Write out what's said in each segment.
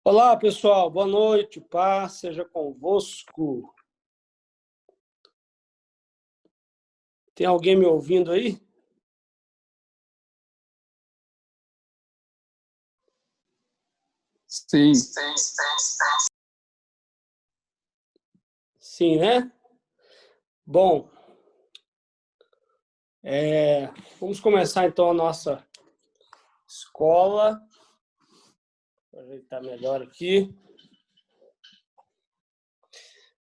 Olá, pessoal. Boa noite. Paz seja convosco. Tem alguém me ouvindo aí? Sim. Sim, né? Bom, vamos começar então a nossa escola. Vou ajeitar melhor aqui.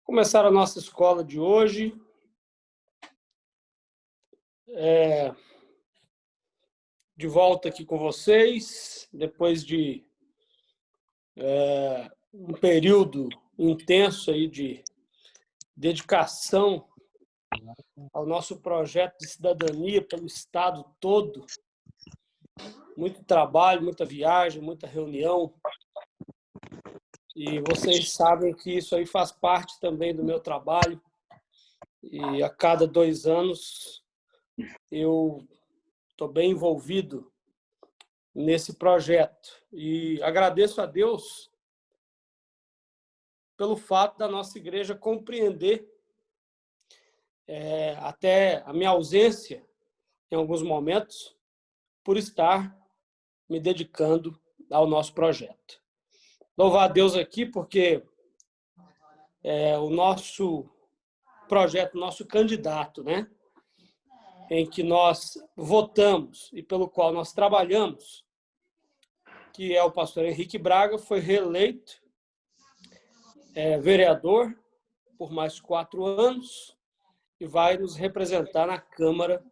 Começar a nossa escola de hoje. De volta aqui com vocês, depois de um período intenso aí de dedicação ao nosso projeto de cidadania pelo Estado todo. Muito trabalho, muita viagem, muita reunião. E vocês sabem que isso aí faz parte também do meu trabalho. E a cada 2 anos eu estou bem envolvido nesse projeto. E agradeço a Deus pelo fato da nossa igreja compreender até a minha ausência em alguns momentos por estar me dedicando ao nosso projeto. Louvar a Deus aqui porque o nosso projeto, nosso candidato, né, em que nós votamos e pelo qual nós trabalhamos, que é o pastor Henrique Braga, foi reeleito vereador por mais 4 anos e vai nos representar na Câmara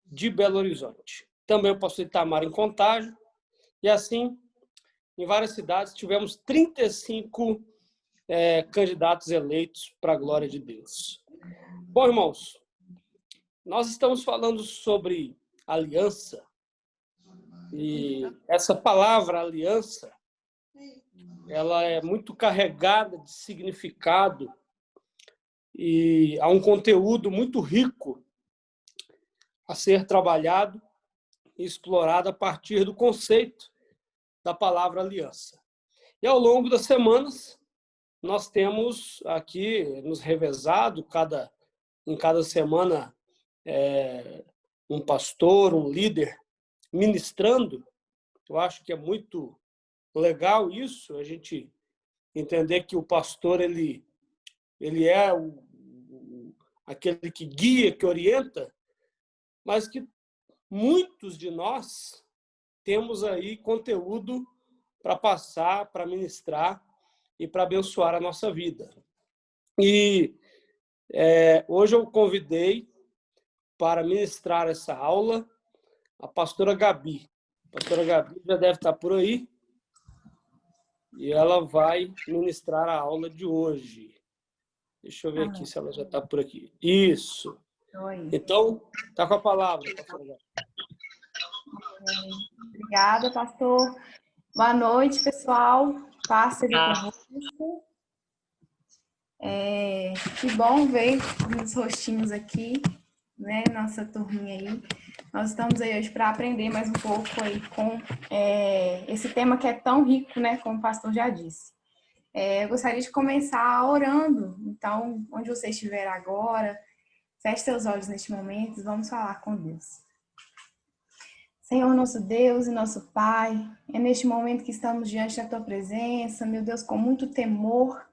de Belo Horizonte. Também o pastor Itamar em Contagem, e assim, em várias cidades, tivemos 35 candidatos eleitos para a glória de Deus. Bom, irmãos, nós estamos falando sobre aliança, e essa palavra aliança, ela é muito carregada de significado e há um conteúdo muito rico a ser trabalhado e explorado a partir do conceito da palavra aliança. E ao longo das semanas, nós temos aqui nos revezado, em cada semana, um pastor, um líder ministrando. Eu acho que é muito legal isso, a gente entender que o pastor ele é aquele que guia, que orienta, mas que muitos de nós temos aí conteúdo para passar, para ministrar e para abençoar a nossa vida. E hoje eu convidei para ministrar essa aula a pastora Gabi. A pastora Gabi já deve estar por aí e ela vai ministrar a aula de hoje. Deixa eu ver aqui se ela já está por aqui. Isso. Oi. Então, está com a palavra, pastora Gabi. Obrigada, pastor. Boa noite, pessoal. Paz seja convosco. Que bom ver os rostinhos aqui, né? Nossa turminha aí. Nós estamos aí hoje para aprender mais um pouco aí com esse tema que é tão rico, né? Como o pastor já disse. Eu gostaria de começar orando. Então, onde você estiver agora, feche seus olhos neste momento e vamos falar com Deus. Senhor, nosso Deus e nosso Pai, é neste momento que estamos diante da Tua presença, meu Deus, com muito temor,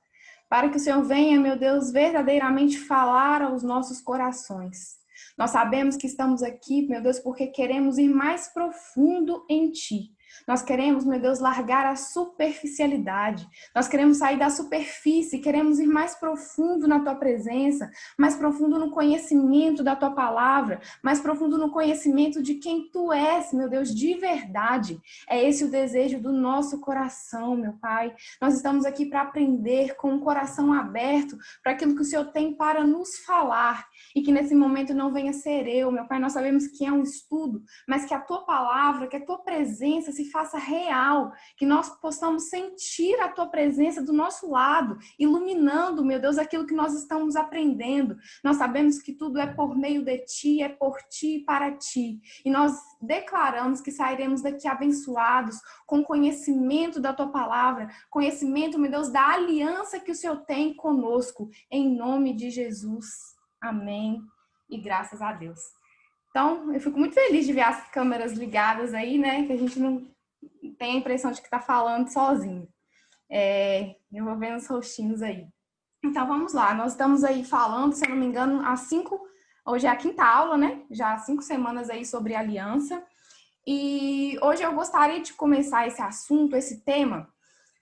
para que o Senhor venha, meu Deus, verdadeiramente falar aos nossos corações. Nós sabemos que estamos aqui, meu Deus, porque queremos ir mais profundo em Ti. Nós queremos, meu Deus, largar a superficialidade. Nós queremos sair da superfície, queremos ir mais profundo na Tua presença, mais profundo no conhecimento da Tua palavra, mais profundo no conhecimento de quem Tu és, meu Deus, de verdade. É esse o desejo do nosso coração, meu Pai. Nós estamos aqui para aprender com o coração aberto para aquilo que o Senhor tem para nos falar e que nesse momento não venha ser eu, meu Pai. Nós sabemos que é um estudo, mas que a Tua palavra, que a Tua presença se se faça real, que nós possamos sentir a tua presença do nosso lado, iluminando, meu Deus, aquilo que nós estamos aprendendo. Nós sabemos que tudo é por meio de ti, é por ti e para ti. E nós declaramos que sairemos daqui abençoados, com conhecimento da tua palavra, conhecimento, meu Deus, da aliança que o Senhor tem conosco, em nome de Jesus. Amém. E graças a Deus. Então, eu fico muito feliz de ver as câmeras ligadas aí, né? Que a gente não tem a impressão de que está falando sozinho. Eu vou vendo os rostinhos aí. Então, vamos lá. Nós estamos aí falando, se eu não me engano, hoje é a 5ª aula, né? Já há 5 semanas aí sobre aliança. E hoje eu gostaria de começar esse assunto, esse tema,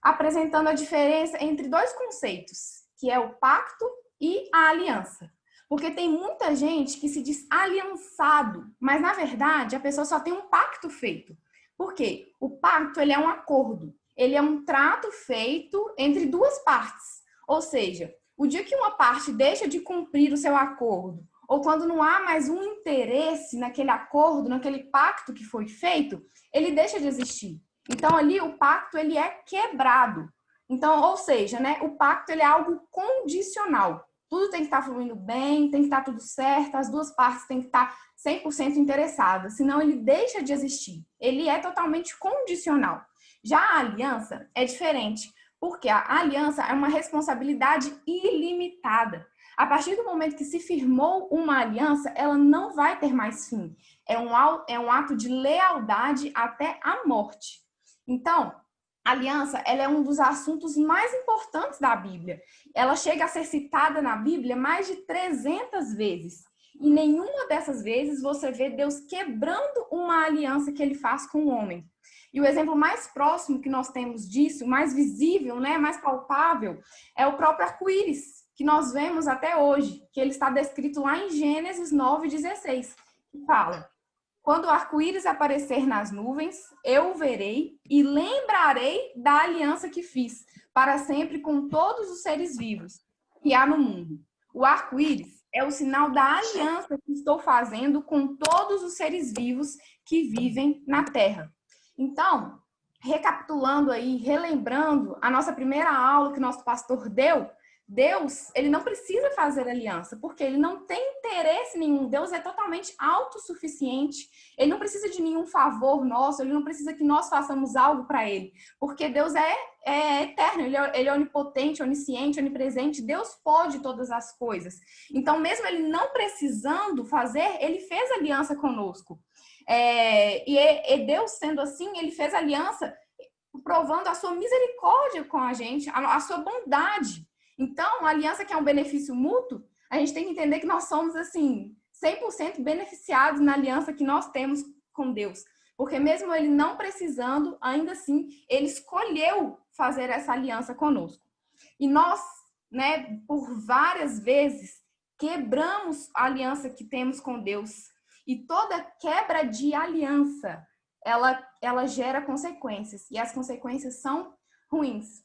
apresentando a diferença entre 2 conceitos, que é o pacto e a aliança. Porque tem muita gente que se diz aliançado, mas na verdade a pessoa só tem um pacto feito. Por quê? O pacto, ele é um acordo, ele é um trato feito entre 2 partes. Ou seja, o dia que uma parte deixa de cumprir o seu acordo, ou quando não há mais um interesse naquele acordo, naquele pacto que foi feito, ele deixa de existir. Então ali o pacto, ele é quebrado. Então, ou seja, né, o pacto, ele é algo condicional. Tudo tem que estar fluindo bem, tem que estar tudo certo, as 2 partes têm que estar 100% interessadas, senão ele deixa de existir. Ele é totalmente condicional. Já a aliança é diferente, porque a aliança é uma responsabilidade ilimitada. A partir do momento que se firmou uma aliança, ela não vai ter mais fim. É um ato de lealdade até a morte. Então, a aliança, ela é um dos assuntos mais importantes da Bíblia. Ela chega a ser citada na Bíblia mais de 300 vezes. E nenhuma dessas vezes você vê Deus quebrando uma aliança que ele faz com o homem. E o exemplo mais próximo que nós temos disso, mais visível, né, mais palpável, é o próprio arco-íris, que nós vemos até hoje, que ele está descrito lá em Gênesis 9:16, que fala: quando o arco-íris aparecer nas nuvens, eu o verei e lembrarei da aliança que fiz para sempre com todos os seres vivos que há no mundo. O arco-íris é o sinal da aliança que estou fazendo com todos os seres vivos que vivem na Terra. Então, recapitulando aí, relembrando a nossa primeira aula que o nosso pastor deu, Deus, ele não precisa fazer aliança, porque ele não tem interesse nenhum. Deus é totalmente autossuficiente. Ele não precisa de nenhum favor nosso, ele não precisa que nós façamos algo para ele, porque Deus é eterno, ele é onipotente, onisciente, onipresente. Deus pode todas as coisas. Então, mesmo ele não precisando fazer, ele fez aliança conosco. E Deus, sendo assim, ele fez aliança provando a sua misericórdia com a gente, a sua bondade. Então, a aliança que é um benefício mútuo, a gente tem que entender que nós somos, assim, 100% beneficiados na aliança que nós temos com Deus. Porque mesmo ele não precisando, ainda assim, ele escolheu fazer essa aliança conosco. E nós, né, por várias vezes, quebramos a aliança que temos com Deus. E toda quebra de aliança, ela gera consequências. E as consequências são ruins.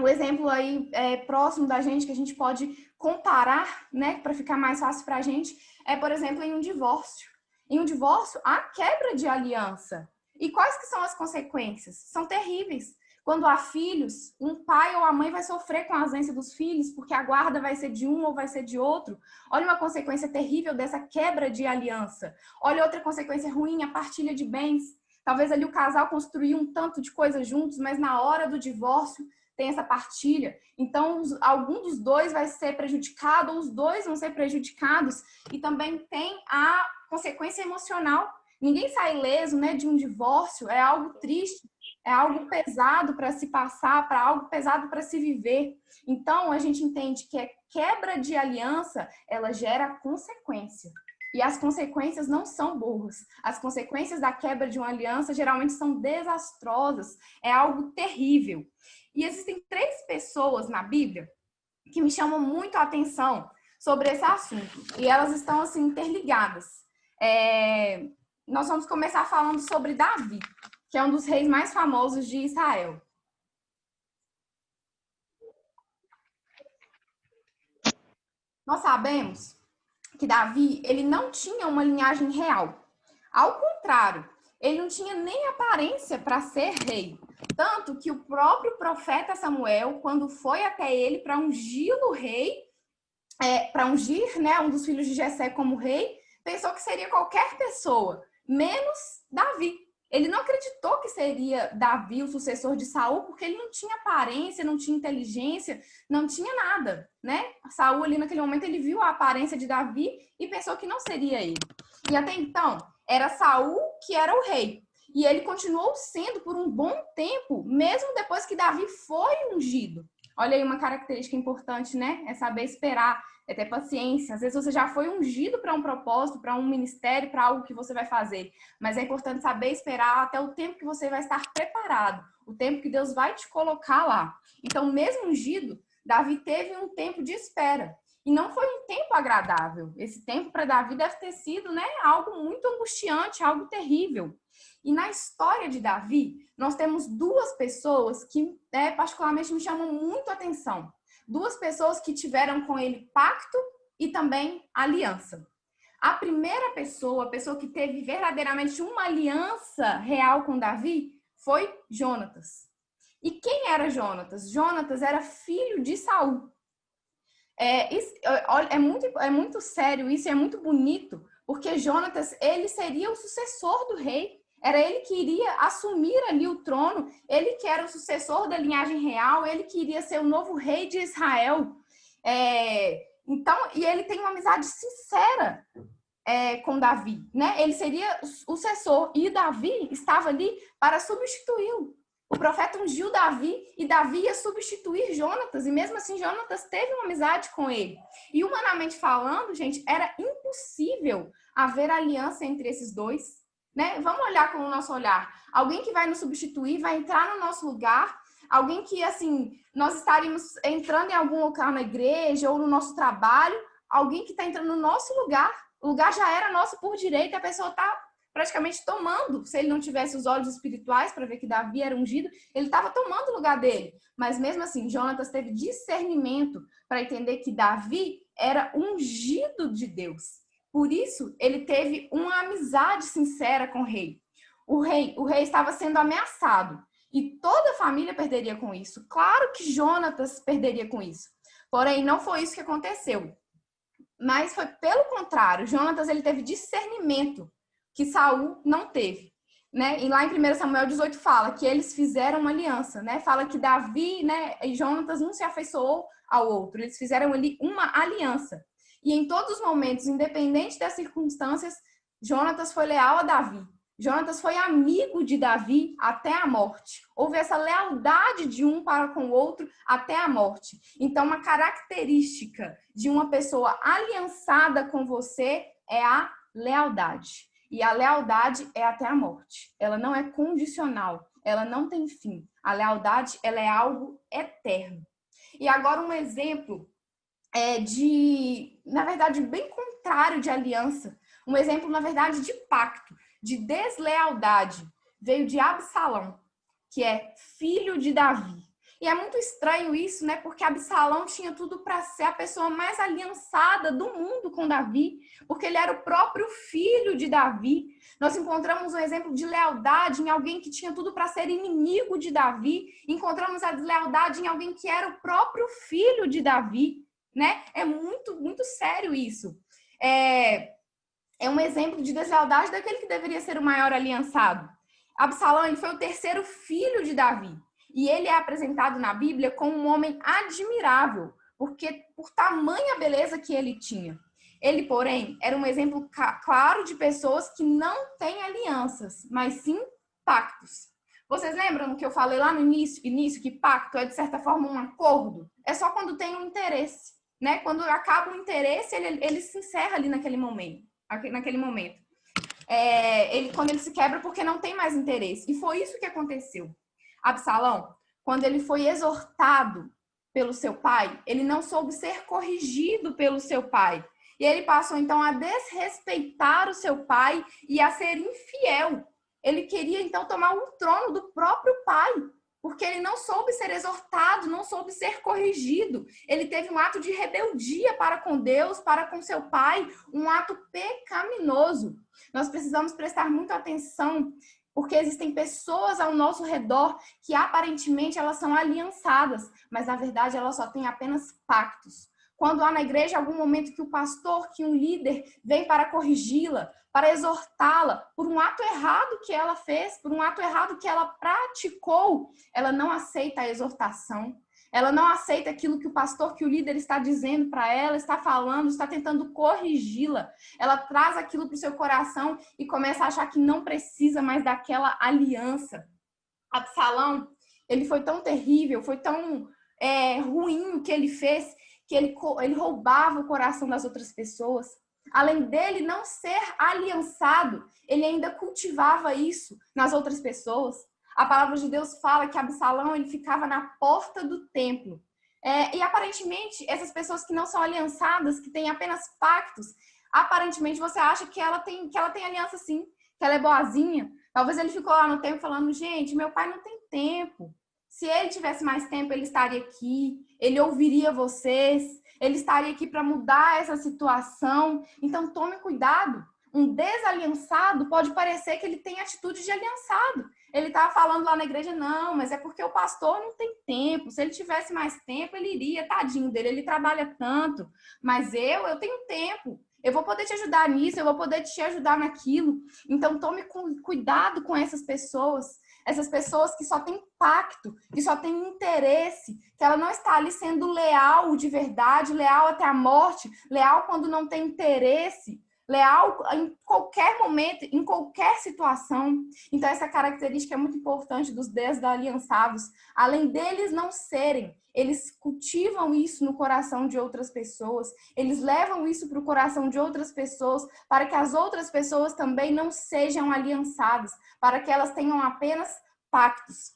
O exemplo aí próximo da gente, que a gente pode comparar, né, para ficar mais fácil para a gente, é, por exemplo, em um divórcio. Em um divórcio, há quebra de aliança. E quais que são as consequências? São terríveis. Quando há filhos, um pai ou a mãe vai sofrer com a ausência dos filhos, porque a guarda vai ser de um ou vai ser de outro. Olha uma consequência terrível dessa quebra de aliança. Olha outra consequência ruim, a partilha de bens. Talvez ali o casal construiu um tanto de coisas juntos, mas na hora do divórcio tem essa partilha. Então, algum dos dois vai ser prejudicado, ou os dois vão ser prejudicados. E também tem a consequência emocional. Ninguém sai ileso, né, de um divórcio. É algo triste, é algo pesado para se passar, para algo pesado para se viver. Então, a gente entende que a quebra de aliança, ela gera consequência. E as consequências não são boas. As consequências da quebra de uma aliança geralmente são desastrosas. É algo terrível. E existem 3 pessoas na Bíblia que me chamam muito a atenção sobre esse assunto. E elas estão, assim, interligadas. Nós vamos começar falando sobre Davi, que é um dos reis mais famosos de Israel. Nós sabemos que Davi, ele não tinha uma linhagem real. Ao contrário, ele não tinha nem aparência para ser rei. Tanto que o próprio profeta Samuel, quando foi até ele para ungir-lo rei, para ungir, né, um dos filhos de Jessé como rei, pensou que seria qualquer pessoa, menos Davi. Ele não acreditou que seria Davi o sucessor de Saul, porque ele não tinha aparência, não tinha inteligência, não tinha nada, né? Saul ali naquele momento ele viu a aparência de Davi e pensou que não seria ele. E até então era Saul que era o rei. E ele continuou sendo por um bom tempo, mesmo depois que Davi foi ungido. Olha aí uma característica importante, né? É saber esperar, é ter paciência. Às vezes você já foi ungido para um propósito, para um ministério, para algo que você vai fazer. Mas é importante saber esperar até o tempo que você vai estar preparado, o tempo que Deus vai te colocar lá. Então, mesmo ungido, Davi teve um tempo de espera. E não foi um tempo agradável. Esse tempo para Davi deve ter sido, né, algo muito angustiante, algo terrível. E na história de Davi, nós temos duas pessoas que particularmente me chamam muito a atenção. Duas pessoas que tiveram com ele pacto e também aliança. A primeira pessoa, a pessoa que teve verdadeiramente uma aliança real com Davi, foi Jonatas. E quem era Jonatas? Jonatas era filho de Saul. É muito sério isso, é muito bonito, porque Jonatas, ele seria o sucessor do rei. Era ele que iria assumir ali o trono, ele que era o sucessor da linhagem real, ele que iria ser o novo rei de Israel. Então, e ele tem uma amizade sincera com Davi, né? Ele seria o sucessor e Davi estava ali para substituí-lo. O profeta ungiu Davi e Davi ia substituir Jonatas, e mesmo assim Jonatas teve uma amizade com ele. E humanamente falando, gente, era impossível haver aliança entre esses dois. Né? Vamos olhar com o nosso olhar. Alguém que vai nos substituir, vai entrar no nosso lugar, alguém que, assim, nós estaríamos entrando em algum local na igreja ou no nosso trabalho, alguém que está entrando no nosso lugar, o lugar já era nosso por direito, a pessoa está praticamente tomando, se ele não tivesse os olhos espirituais para ver que Davi era ungido, ele estava tomando o lugar dele. Mas mesmo assim, Jonatas teve discernimento para entender que Davi era ungido de Deus. Por isso, ele teve uma amizade sincera com o rei. O rei estava sendo ameaçado e toda a família perderia com isso. Claro que Jonatas perderia com isso. Porém, não foi isso que aconteceu. Mas foi pelo contrário. Jonatas, ele teve discernimento que Saul não teve. Né? E lá em 1 Samuel 18 fala que eles fizeram uma aliança. Né? Fala que Davi, né, e Jonatas um se afeiçoou ao outro. Eles fizeram ali uma aliança. E em todos os momentos, independente das circunstâncias, Jonatas foi leal a Davi. Jonatas foi amigo de Davi até a morte. Houve essa lealdade de um para com o outro até a morte. Então, uma característica de uma pessoa aliançada com você é a lealdade. E a lealdade é até a morte. Ela não é condicional, ela não tem fim. A lealdade, ela é algo eterno. E agora um exemplo na verdade, bem contrário de aliança. Um exemplo, na verdade, de pacto, de deslealdade. Veio de Absalão, que é filho de Davi. E é muito estranho isso, né? Porque Absalão tinha tudo para ser a pessoa mais aliançada do mundo com Davi, porque ele era o próprio filho de Davi. Nós encontramos um exemplo de lealdade em alguém que tinha tudo para ser inimigo de Davi. Encontramos a deslealdade em alguém que era o próprio filho de Davi. Né? É muito, muito sério isso. É um exemplo de deslealdade daquele que deveria ser o maior aliançado. Absalão, ele foi o terceiro filho de Davi. E ele é apresentado na Bíblia como um homem admirável, porque por tamanha beleza que ele tinha. Ele, porém, era um exemplo claro de pessoas que não têm alianças, mas sim pactos. Vocês lembram que eu falei lá no início que pacto é, de certa forma, um acordo? É só quando tem um interesse. Né? Quando acaba o interesse, ele se encerra ali naquele momento. Quando ele se quebra porque não tem mais interesse. E foi isso que aconteceu. Absalão, quando ele foi exortado pelo seu pai, ele não soube ser corrigido pelo seu pai. E ele passou, então, a desrespeitar o seu pai e a ser infiel. Ele queria, então, tomar o trono do próprio pai. porque ele não soube ser exortado, não soube ser corrigido. Ele teve um ato de rebeldia para com Deus, para com seu pai, um ato pecaminoso. Nós precisamos prestar muita atenção, porque existem pessoas ao nosso redor que aparentemente elas são aliançadas, mas na verdade elas só têm apenas pactos. Quando há na igreja algum momento que o pastor, que um líder vem para corrigi-la, para exortá-la por um ato errado que ela fez, por um ato errado que ela praticou, ela não aceita a exortação. Ela não aceita aquilo que o pastor, que o líder está dizendo para ela, está falando, está tentando corrigi-la. Ela traz aquilo para o seu coração e começa a achar que não precisa mais daquela aliança. Absalão, ele foi tão terrível, foi tão ruim o que ele fez, que ele roubava o coração das outras pessoas. Além dele não ser aliançado, ele ainda cultivava isso nas outras pessoas. A palavra de Deus fala que Absalão ele ficava na porta do templo. E aparentemente, essas pessoas que não são aliançadas, que têm apenas pactos, aparentemente você acha que ela tem aliança sim, que ela é boazinha. Talvez ele ficou lá no templo falando, gente, meu pai não tem tempo. Se ele tivesse mais tempo, ele estaria aqui, ele ouviria vocês, ele estaria aqui para mudar essa situação. Então, tome cuidado. Um desaliançado pode parecer que ele tem atitude de aliançado. Ele estava falando lá na igreja, não, mas é porque o pastor não tem tempo. Se ele tivesse mais tempo, ele iria, tadinho dele, ele trabalha tanto. Mas eu tenho tempo. Eu vou poder te ajudar nisso, eu vou poder te ajudar naquilo. Então, tome cuidado com essas pessoas que só têm pacto, que só têm interesse, que ela não está ali sendo leal de verdade, leal até a morte, leal quando não tem interesse, leal em qualquer momento, em qualquer situação. Então, essa característica é muito importante dos desaliançados. Além deles não serem, eles cultivam isso no coração de outras pessoas, eles levam isso para o coração de outras pessoas, para que as outras pessoas também não sejam aliançadas, para que elas tenham apenas pactos.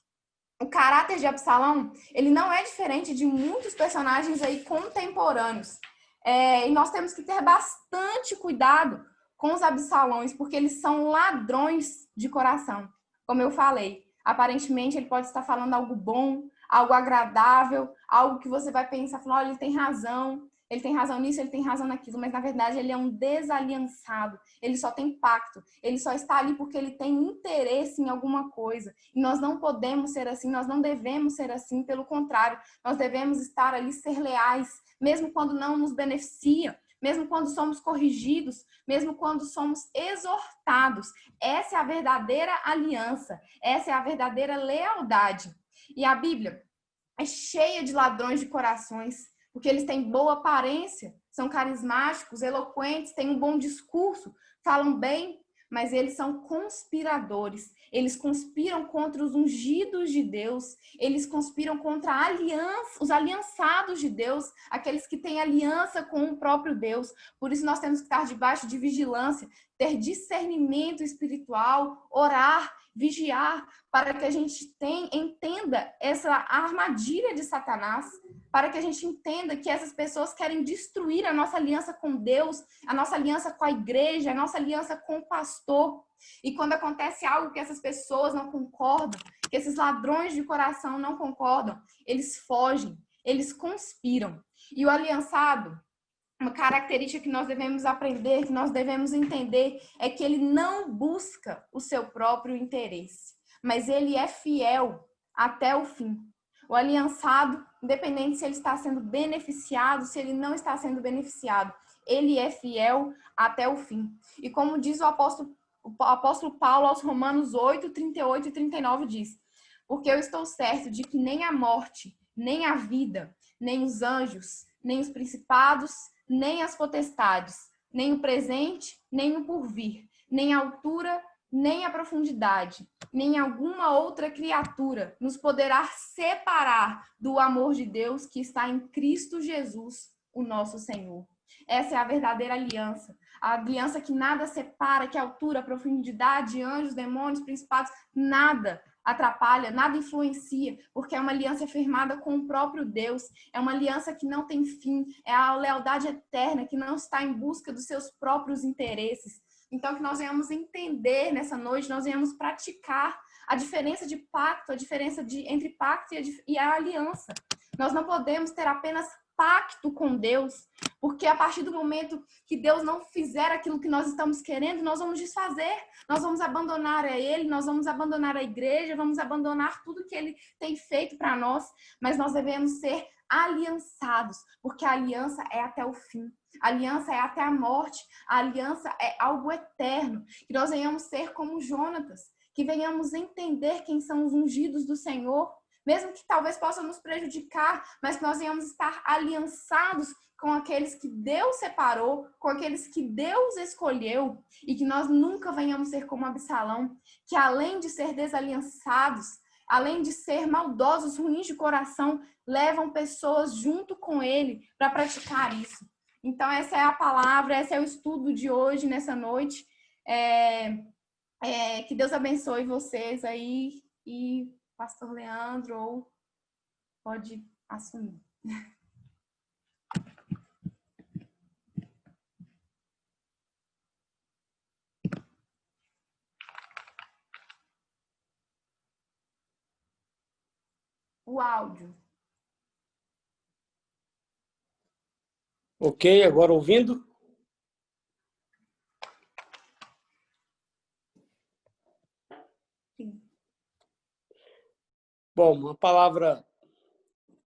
O caráter de Absalão, ele não é diferente de muitos personagens aí contemporâneos. E nós temos que ter bastante cuidado com os Absalões, porque eles são ladrões de coração. Como eu falei, aparentemente ele pode estar falando algo bom, algo agradável, algo que você vai pensar, falar, olha, ele tem razão nisso, ele tem razão naquilo, mas na verdade ele é um desaliançado, ele só tem pacto, ele só está ali porque ele tem interesse em alguma coisa. E nós não podemos ser assim, nós não devemos ser assim, pelo contrário, nós devemos estar ali, ser leais, mesmo quando não nos beneficia, mesmo quando somos corrigidos, mesmo quando somos exortados. Essa é a verdadeira aliança, essa é a verdadeira lealdade. E a Bíblia é cheia de ladrões de corações, porque eles têm boa aparência, são carismáticos, eloquentes, têm um bom discurso, falam bem, mas eles são conspiradores. Eles conspiram contra os ungidos de Deus, eles conspiram contra os aliançados de Deus, aqueles que têm aliança com o próprio Deus. Por isso nós temos que estar debaixo de vigilância, ter discernimento espiritual, orar, vigiar, para que a gente entenda essa armadilha de Satanás, para que a gente entenda que essas pessoas querem destruir a nossa aliança com Deus, a nossa aliança com a igreja, a nossa aliança com o pastor. E quando acontece algo que essas pessoas não concordam, que esses ladrões de coração não concordam, eles fogem, eles conspiram. E o aliançado, uma característica que nós devemos aprender, que nós devemos entender, é que ele não busca o seu próprio interesse, mas ele é fiel até o fim. O aliançado, independente se ele está sendo beneficiado, se ele não está sendo beneficiado, ele é fiel até o fim. E como diz o apóstolo Paulo aos Romanos 8, 38 e 39 diz: porque eu estou certo de que nem a morte, nem a vida, nem os anjos, nem os principados, nem as potestades, nem o presente, nem o porvir, nem a altura, nem a profundidade, nem alguma outra criatura nos poderá separar do amor de Deus que está em Cristo Jesus, o nosso Senhor. Essa é a verdadeira aliança. A aliança que nada separa, que a altura, a profundidade, anjos, demônios, principados, nada atrapalha, nada influencia, porque é uma aliança firmada com o próprio Deus, é uma aliança que não tem fim, é a lealdade eterna, que não está em busca dos seus próprios interesses, Então, que nós venhamos entender nessa noite, nós venhamos praticar a diferença de pacto, a diferença entre pacto e a aliança. Nós não podemos ter apenas pacto com Deus, porque a partir do momento que Deus não fizer aquilo que nós estamos querendo, nós vamos desfazer, nós vamos abandonar a Ele, nós vamos abandonar a igreja, vamos abandonar tudo que Ele tem feito para nós, mas nós devemos ser aliançados, porque a aliança é até o fim, a aliança é até a morte, a aliança é algo eterno, que nós venhamos ser como Jonatas, que venhamos entender quem são os ungidos do Senhor, mesmo que talvez possam nos prejudicar, mas que nós venhamos estar aliançados com aqueles que Deus separou, com aqueles que Deus escolheu, e que nós nunca venhamos ser como Absalão, que além de ser desaliançados, além de ser maldosos, ruins de coração, levam pessoas junto com ele para praticar isso. Então, essa é a palavra, esse é o estudo de hoje, nessa noite. Que Deus abençoe vocês aí e Pastor Leandro pode assumir. O áudio. Ok, agora ouvindo? Sim. Bom, uma palavra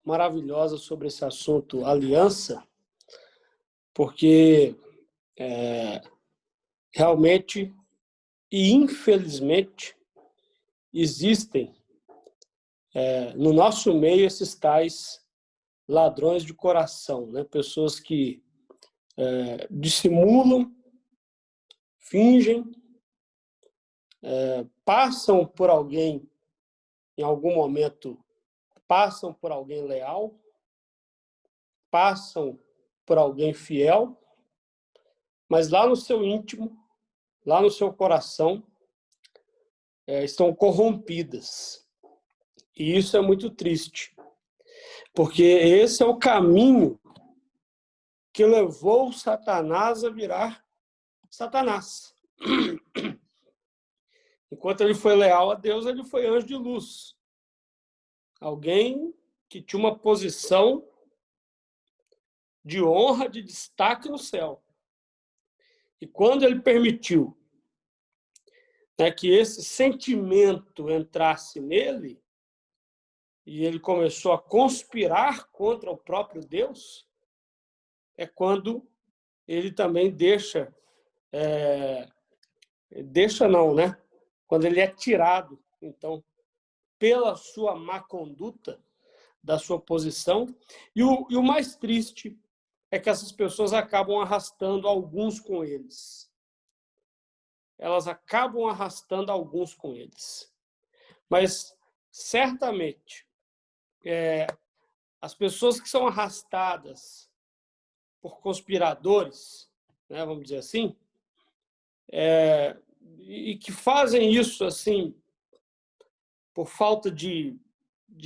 maravilhosa sobre esse assunto, aliança, porque realmente e infelizmente existem no nosso meio esses tais ladrões de coração, né? Pessoas que dissimulam, fingem, passam por alguém, em algum momento, passam por alguém leal, passam por alguém fiel, mas lá no seu íntimo, lá no seu coração, estão corrompidas. E isso é muito triste, porque esse é o caminho que levou Satanás a virar Satanás. Enquanto ele foi leal a Deus, ele foi anjo de luz. Alguém que tinha uma posição de honra, de destaque no céu. E quando ele permitiu que esse sentimento entrasse nele, e ele começou a conspirar contra o próprio Deus, é quando ele também quando ele é tirado, então, pela sua má conduta, da sua posição. E o mais triste é que essas pessoas acabam arrastando alguns com eles. Elas acabam arrastando alguns com eles. Mas, certamente, as pessoas que são arrastadas por conspiradores, né, vamos dizer assim, e que fazem isso assim por falta de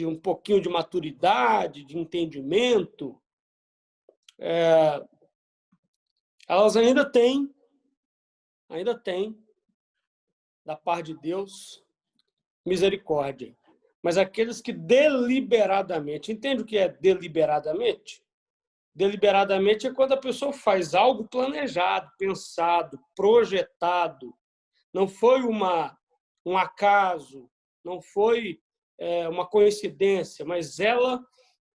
um pouquinho de maturidade, de entendimento, elas ainda têm, da parte de Deus, misericórdia. Mas aqueles que deliberadamente, entende o que é deliberadamente? Deliberadamente é quando a pessoa faz algo planejado, pensado, projetado. Não foi um acaso, não foi uma coincidência, mas ela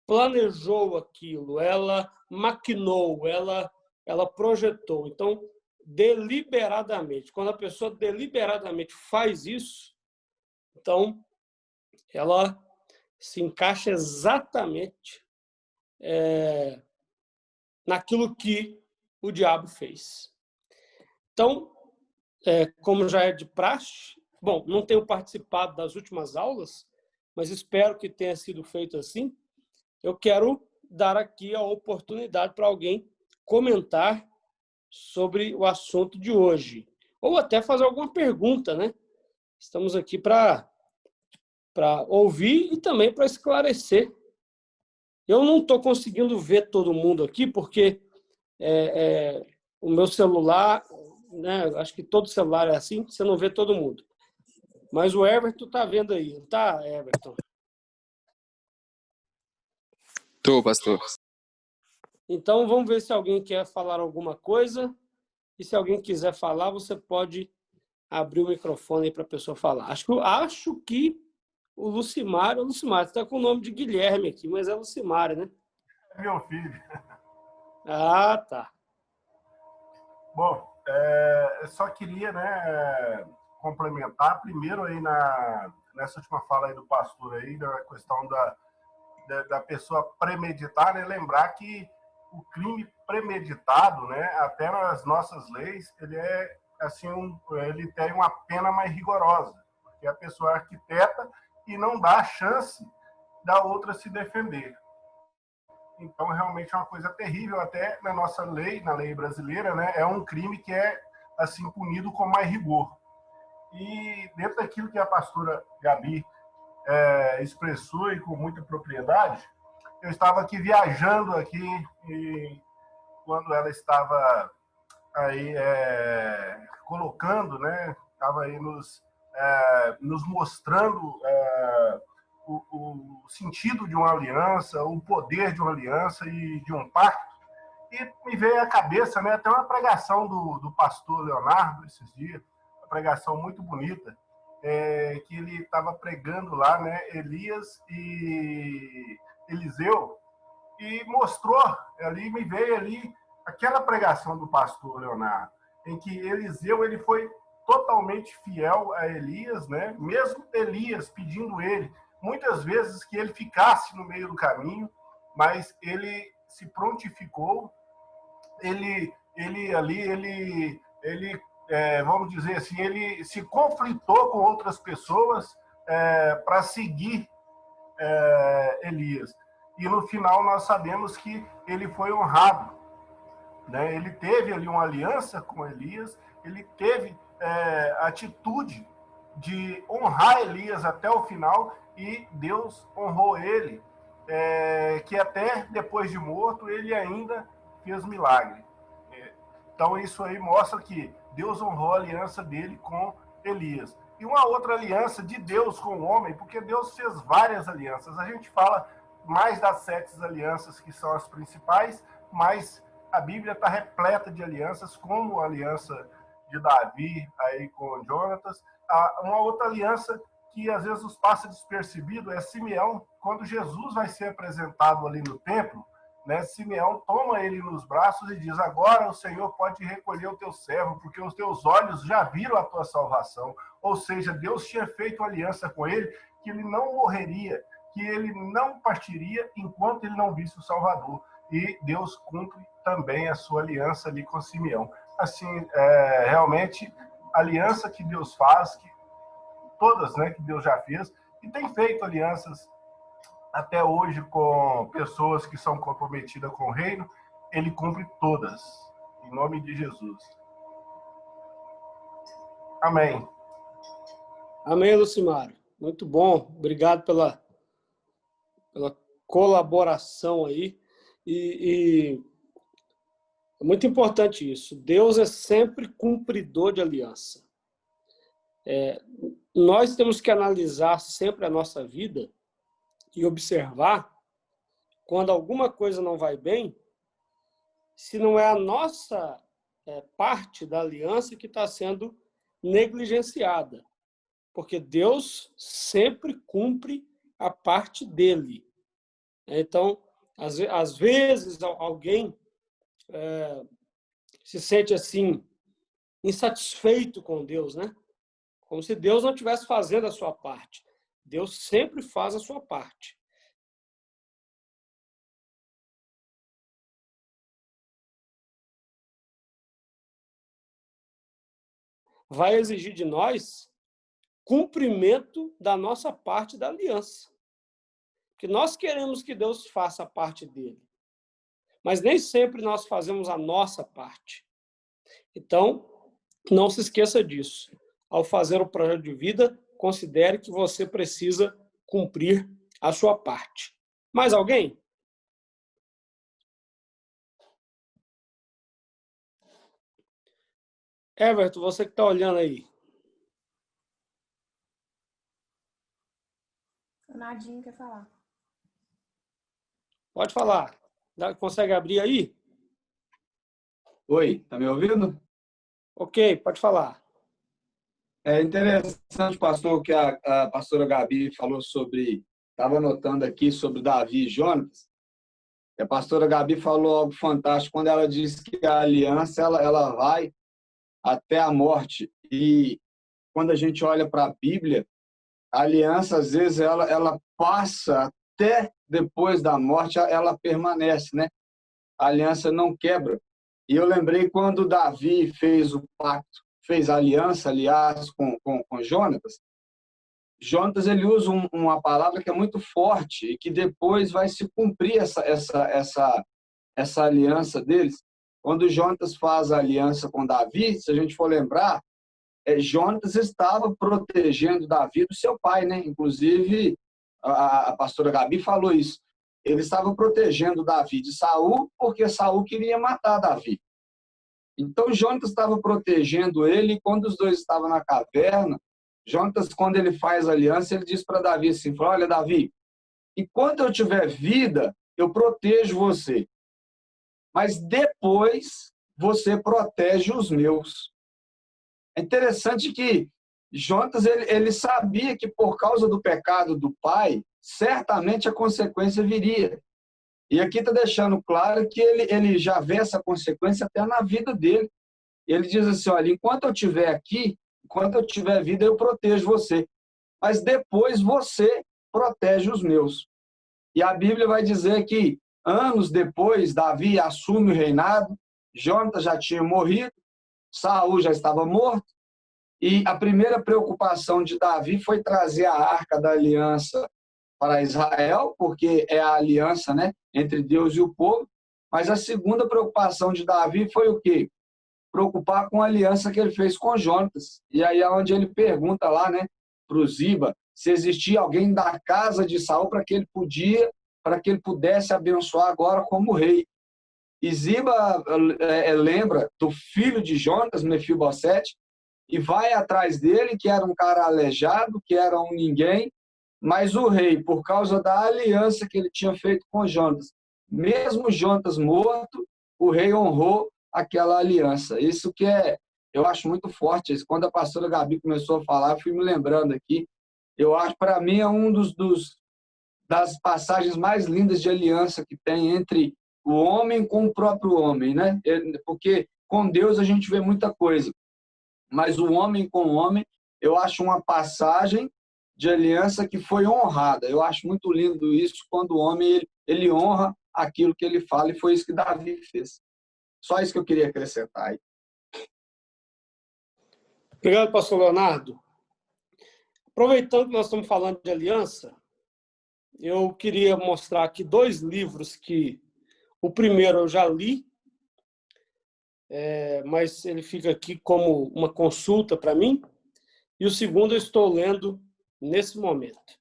planejou aquilo, ela maquinou, ela projetou. Então, deliberadamente, quando a pessoa deliberadamente faz isso, então ela se encaixa exatamente naquilo que o diabo fez. Então, como já é de praxe, bom, não tenho participado das últimas aulas, mas espero que tenha sido feito assim. Eu quero dar aqui a oportunidade para alguém comentar sobre o assunto de hoje, ou até fazer alguma pergunta, né? Estamos aqui para ouvir e também para esclarecer. Eu não estou conseguindo ver todo mundo aqui, porque o meu celular né? Acho que todo celular é assim, você não vê todo mundo. Mas o Everton tá vendo aí, não tá, Everton? Tô, pastor. Então, vamos ver se alguém quer falar alguma coisa. E se alguém quiser falar, você pode abrir o microfone para a pessoa falar. Acho que o Lucimar está com o nome de Guilherme aqui, mas é Lucimar, né? É meu filho. Ah, tá. Bom, eu só queria, né, complementar primeiro aí nessa última fala aí do pastor aí, na questão da pessoa premeditar, né, lembrar que o crime premeditado, né, até nas nossas leis, ele é assim, ele tem uma pena mais rigorosa, porque a pessoa arquiteta e não dá a chance da outra se defender. Então, realmente é uma coisa terrível, até na nossa lei, na lei brasileira, né, é um crime que é assim punido com mais rigor. E dentro daquilo que a pastora Gabi expressou e com muita propriedade, eu estava aqui viajando aqui e quando ela estava aí colocando, né, estava aí nos mostrando o sentido de uma aliança, o poder de uma aliança e de um pacto. E me veio à cabeça, né, até uma pregação do pastor Leonardo esses dias, uma pregação muito bonita, que ele estava pregando lá, né, Elias e Eliseu, e mostrou ali, me veio ali aquela pregação do pastor Leonardo, em que Eliseu ele foi totalmente fiel a Elias, né? Mesmo Elias pedindo ele muitas vezes que ele ficasse no meio do caminho, mas ele se prontificou, vamos dizer assim, ele se conflitou com outras pessoas para seguir Elias. E no final nós sabemos que ele foi honrado, né? Ele teve ali uma aliança com Elias, ele teve a atitude de honrar Elias até o final e Deus honrou ele, que até depois de morto ele ainda fez milagre. Então isso aí mostra que Deus honrou a aliança dele com Elias. E uma outra aliança de Deus com o homem, porque Deus fez várias alianças. A gente fala mais das 7 alianças que são as principais, mas a Bíblia está repleta de alianças, como a aliança de Davi aí com Jonatas. Uma outra aliança que às vezes nos passa despercebido é Simeão, quando Jesus vai ser apresentado ali no templo, né? Simeão toma ele nos braços e diz: agora o Senhor pode recolher o teu servo, porque os teus olhos já viram a tua salvação. Ou seja, Deus tinha feito uma aliança com ele, que ele não morreria, que ele não partiria enquanto ele não visse o Salvador. E Deus cumpre também a sua aliança ali com Simeão. Assim, realmente, a aliança que Deus faz, que todas, né, que Deus já fez, e tem feito alianças até hoje com pessoas que são comprometidas com o reino, ele cumpre todas, em nome de Jesus. Amém. Amém, Lucimar. Muito bom. Obrigado pela colaboração aí. E é muito importante isso. Deus é sempre cumpridor de aliança. Nós temos que analisar sempre a nossa vida e observar quando alguma coisa não vai bem, se não é a nossa parte da aliança que está sendo negligenciada. Porque Deus sempre cumpre a parte dele. Então, às vezes, alguém se sente assim, insatisfeito com Deus, né? Como se Deus não estivesse fazendo a sua parte. Deus sempre faz a sua parte. Vai exigir de nós cumprimento da nossa parte da aliança. Porque nós queremos que Deus faça a parte dele. Mas nem sempre nós fazemos a nossa parte. Então, não se esqueça disso. Ao fazer o projeto de vida, considere que você precisa cumprir a sua parte. Mais alguém? Everton, você que está olhando aí. O Nadinho quer falar. Pode falar. Consegue abrir aí? Oi, tá me ouvindo? Ok, pode falar. É interessante, pastor, que a pastora Gabi falou sobre, estava anotando aqui sobre Davi e Jonatas. A pastora Gabi falou algo fantástico quando ela disse que a aliança ela vai até a morte. E quando a gente olha para a Bíblia, a aliança, às vezes, ela passa até depois da morte, ela permanece, né? A aliança não quebra. E eu lembrei quando Davi fez o pacto, fez a aliança, aliás, com Jonatas. Jonatas, ele usa uma palavra que é muito forte e que depois vai se cumprir essa aliança deles. Quando Jonatas faz a aliança com Davi, se a gente for lembrar, Jonatas estava protegendo Davi do seu pai, né? Inclusive, a pastora Gabi falou isso. Ele estava protegendo Davi de Saul, porque Saul queria matar Davi. Então, Jonatas estava protegendo ele, e quando os dois estavam na caverna, Jonatas, quando ele faz aliança, ele diz para Davi assim, olha, Davi, enquanto eu tiver vida, eu protejo você. Mas depois, você protege os meus. É interessante que Jonatas, ele sabia que por causa do pecado do pai, certamente a consequência viria. E aqui está deixando claro que ele já vê essa consequência até na vida dele. Ele diz assim, olha, enquanto eu estiver aqui, enquanto eu tiver vida, eu protejo você. Mas depois você protege os meus. E a Bíblia vai dizer que anos depois, Davi assume o reinado, Jonatas já tinha morrido, Saul já estava morto, e a primeira preocupação de Davi foi trazer a Arca da Aliança para Israel, porque é a aliança, né, entre Deus e o povo. Mas a segunda preocupação de Davi foi o quê? Preocupar com a aliança que ele fez com Jonatas. E aí é onde ele pergunta lá, né, para o Ziba, se existia alguém da casa de Saul para que ele pudesse abençoar agora como rei. E Ziba lembra do filho de Jonatas, Mefibosete, e vai atrás dele, que era um cara aleijado, que era um ninguém, mas o rei, por causa da aliança que ele tinha feito com Jonatas, mesmo Jonatas morto, o rei honrou aquela aliança. Isso que eu acho muito forte. Quando a pastora Gabi começou a falar, eu fui me lembrando aqui. Eu acho, para mim, é das passagens mais lindas de aliança que tem entre o homem com o próprio homem, né? Porque com Deus a gente vê muita coisa, mas o homem com o homem, eu acho uma passagem de aliança que foi honrada. Eu acho muito lindo isso, quando o homem ele honra aquilo que ele fala, e foi isso que Davi fez. Só isso que eu queria acrescentar aí. Obrigado, pastor Leonardo. Aproveitando que nós estamos falando de aliança, eu queria mostrar aqui 2 livros que o primeiro eu já li, mas ele fica aqui como uma consulta para mim, e o segundo eu estou lendo nesse momento.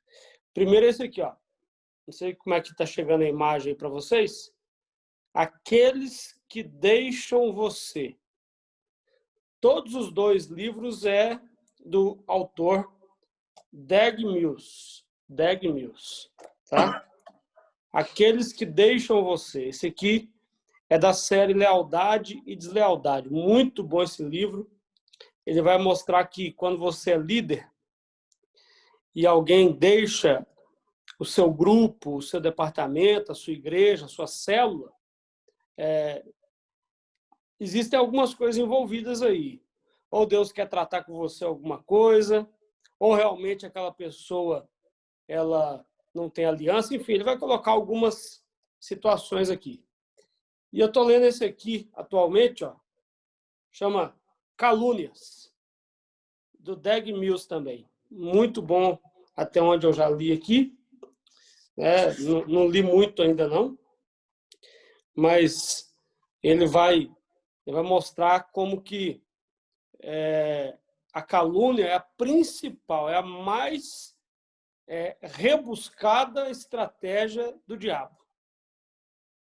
Primeiro é esse aqui, ó. Não sei como é que está chegando a imagem para vocês. Aqueles que deixam você. Todos os 2 livros é do autor Dag Mills. Dag Mills, tá? Aqueles que deixam você. Esse aqui é da série Lealdade e Deslealdade. Muito bom esse livro. Ele vai mostrar que quando você é líder e alguém deixa o seu grupo, o seu departamento, a sua igreja, a sua célula, existem algumas coisas envolvidas aí. Ou Deus quer tratar com você alguma coisa, ou realmente aquela pessoa ela não tem aliança. Enfim, ele vai colocar algumas situações aqui. E eu estou lendo esse aqui atualmente, ó, chama Calúnias, do Dag Mills também. Muito bom, até onde eu já li aqui. Não li muito ainda não, mas ele vai mostrar como que a calúnia é a principal, é a mais rebuscada estratégia do diabo.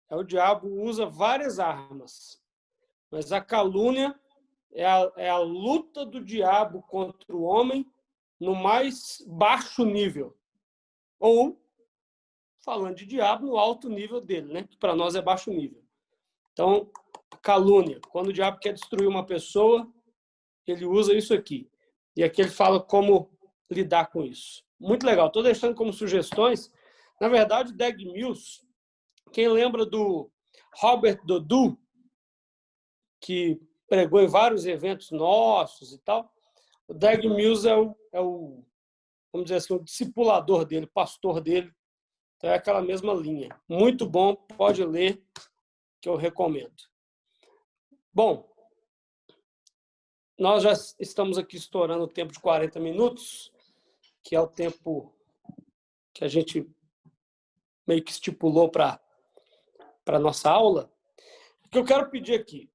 O diabo usa várias armas, mas a calúnia é a luta do diabo contra o homem no mais baixo nível. Ou, falando de diabo, no alto nível dele, né? Que para nós é baixo nível. Então, calúnia. Quando o diabo quer destruir uma pessoa, ele usa isso aqui. E aqui ele fala como lidar com isso. Muito legal. Estou deixando como sugestões. Na verdade, Dag Mills, quem lembra do Robert Dodu, que pregou em vários eventos nossos e tal, o Dag Mills é o, vamos dizer assim, o discipulador dele, pastor dele. Então é aquela mesma linha. Muito bom, pode ler, que eu recomendo. Bom, nós já estamos aqui estourando o tempo de 40 minutos, que é o tempo que a gente meio que estipulou para a nossa aula. O que eu quero pedir aqui,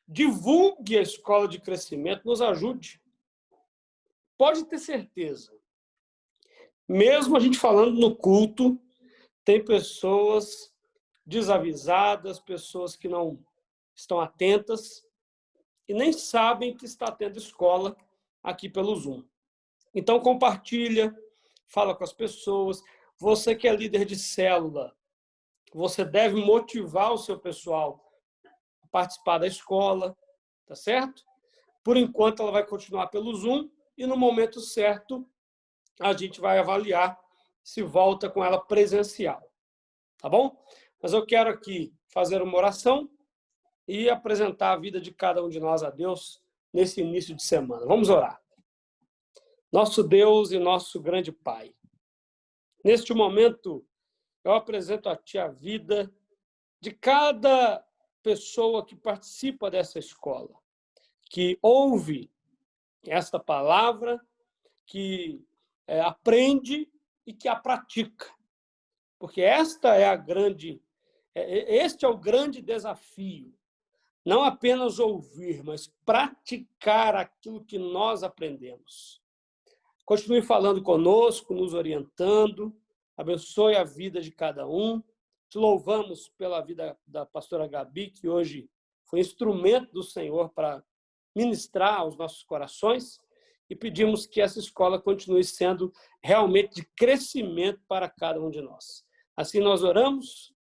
divulgue a Escola de Crescimento, nos ajude. Pode ter certeza. Mesmo a gente falando no culto, tem pessoas desavisadas, pessoas que não estão atentas e nem sabem que está tendo escola aqui pelo Zoom. Então, compartilha, fala com as pessoas. Você que é líder de célula, você deve motivar o seu pessoal a participar da escola, tá certo? Por enquanto, ela vai continuar pelo Zoom e no momento certo a gente vai avaliar se volta com ela presencial, tá bom? Mas eu quero aqui fazer uma oração e apresentar a vida de cada um de nós a Deus nesse início de semana. Vamos orar. Nosso Deus e nosso grande Pai, neste momento eu apresento a Ti a vida de cada pessoa que participa dessa escola, que ouve esta palavra, que aprende e que a pratica. Porque este é o grande desafio. Não apenas ouvir, mas praticar aquilo que nós aprendemos. Continue falando conosco, nos orientando, abençoe a vida de cada um. Te louvamos pela vida da pastora Gabi, que hoje foi instrumento do Senhor para ministrar aos nossos corações, e pedimos que essa escola continue sendo realmente de crescimento para cada um de nós. Assim nós oramos,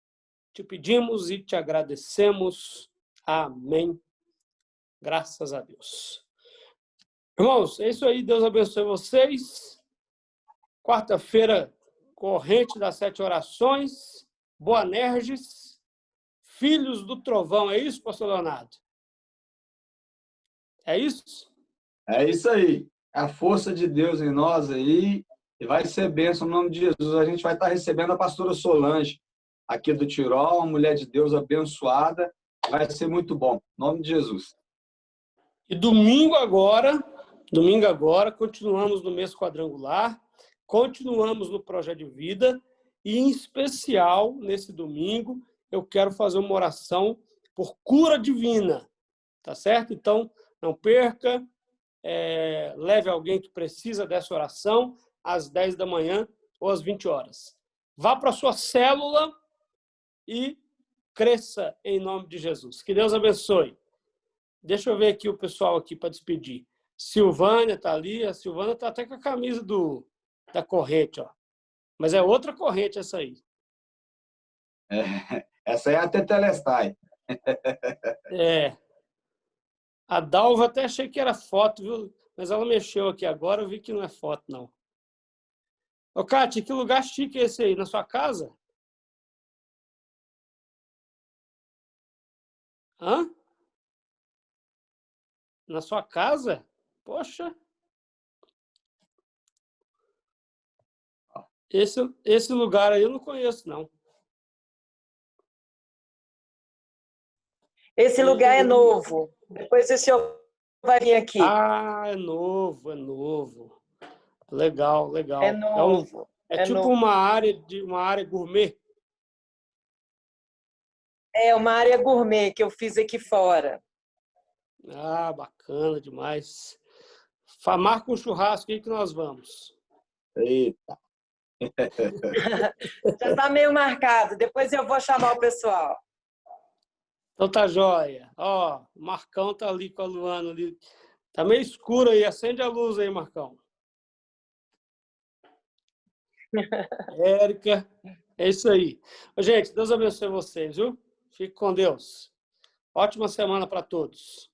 te pedimos e te agradecemos. Amém. Graças a Deus. Irmãos, é isso aí. Deus abençoe vocês. Quarta-feira, corrente das 7 orações. Boanerges, filhos do trovão. É isso, pastor Leonardo? É isso? É isso aí. A força de Deus em nós aí, e vai ser bênção no nome de Jesus. A gente vai estar recebendo a pastora Solange, aqui do Tirol, uma mulher de Deus abençoada. Vai ser muito bom, em nome de Jesus. E domingo agora, continuamos no mês quadrangular, continuamos no Projeto de Vida, e em especial, nesse domingo, eu quero fazer uma oração por cura divina, tá certo? Então, não perca, leve alguém que precisa dessa oração às 10 da manhã ou às 20 horas. Vá para a sua célula e cresça em nome de Jesus. Que Deus abençoe. Deixa eu ver aqui o pessoal aqui para despedir. Silvânia está ali. A Silvânia está até com a camisa da corrente, ó. Mas é outra corrente essa aí. Essa é a Tetelestai. A Dalva até achei que era foto, viu? Mas ela mexeu aqui agora, eu vi que não é foto, não. Ô, Cátia, que lugar chique é esse aí? Na sua casa? Hã? Na sua casa? Poxa. Esse lugar aí eu não conheço, não. Esse lugar é novo. Depois o senhor vai vir aqui. Ah, é novo. Legal. É novo. É tipo novo. uma área gourmet. É uma área gourmet que eu fiz aqui fora. Ah, bacana demais. Marca um churrasco aí que nós vamos. Eita. Já está meio marcado. Depois eu vou chamar o pessoal. Então tá joia. Ó, o Marcão tá ali com a Luana ali. Tá meio escuro aí. Acende a luz aí, Marcão. Érica. É isso aí. Gente, Deus abençoe vocês, viu? Fique com Deus. Ótima semana para todos.